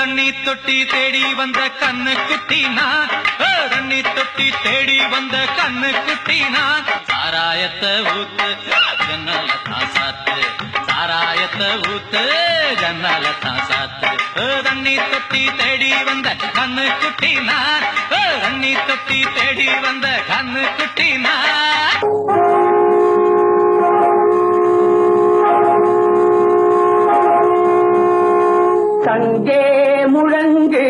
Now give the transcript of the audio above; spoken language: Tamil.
தண்ணி தொட்டி தேடி வந்த கண்ணு குட்டினா, தண்ணி தொட்டி தேடி வந்த கண்ணு குட்டினா, சாராயத்தை ஊத்து ஜன்னல தான் சாத்து, சாராயத்தை ஊத்து ஜன்னல தான் சாத்து. தண்ணி தொட்டி தேடி வந்த கண்ணு குட்டினா, தண்ணி தொட்டி தேடி வந்த கண்ணு குட்டினா. தங்கே முழங்கு